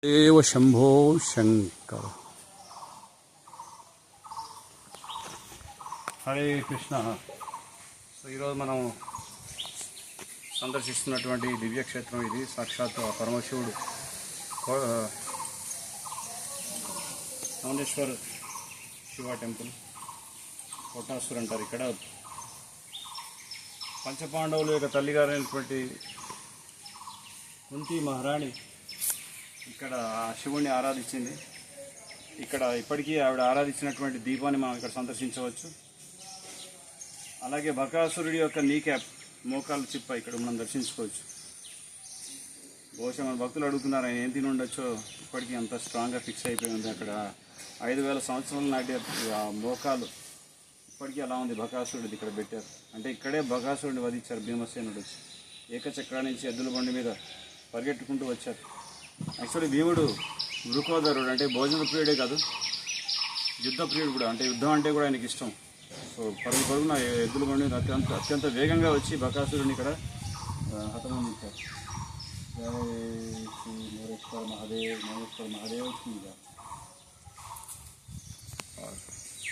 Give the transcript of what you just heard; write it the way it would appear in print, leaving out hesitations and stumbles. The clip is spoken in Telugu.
దేవ శంభో శంకర. హరే కృష్ణ. సో ఈరోజు మనం సందర్శిస్తున్నటువంటి దివ్యక్షేత్రం ఇది. సాక్షాత్ పరమశివుడు సోమేశ్వర్ శివ టెంపుల్, కోటాసుర్ అంటారు. ఇక్కడ పంచపాండవుల యొక్క తల్లిగారైనటువంటి కుంతి మహారాణి ఇక్కడ శివుణ్ణి ఆరాధించింది. ఇక్కడ ఇప్పటికీ ఆవిడ ఆరాధించినటువంటి దీపాన్ని మనం ఇక్కడ సందర్శించవచ్చు. అలాగే బకాసురుడి యొక్క నీ క్యాప్, మోకాల చిప్ప ఇక్కడ మనం దర్శించుకోవచ్చు. బహుశా మన భక్తులు అడుగుతున్నారు ఆయన ఏం తిని ఉండొచ్చో, ఇప్పటికీ అంత స్ట్రాంగ్గా ఫిక్స్ అయిపోయి ఉంది. అక్కడ 5000 సంవత్సరాల నాటి మోకాలు ఇప్పటికీ అలా ఉంది. బకాసురుడిది ఇక్కడ పెట్టారు. అంటే ఇక్కడే బకాసురుడిని వధించారు భీమసేనుడు వచ్చి. ఏకచక్రా నుంచి ఎద్దుల బండి మీద పరిగెట్టుకుంటూ వచ్చారు. యాక్చువల్లీ భీముడు వృకోదరుడు, అంటే భోజన ప్రియుడే కాదు, యుద్ధ ప్రియుడు కూడా. అంటే యుద్ధం అంటే కూడా ఆయనకి ఇష్టం. సో పరుగున ఎద్దుల బండి మీద అత్యంత వేగంగా వచ్చి బకాసురుడిని ఇక్కడ హతమందించారు. జై శ్రీ మహేశ్వర మహాదేవ్, మహేశ్వర మహాదేవ్.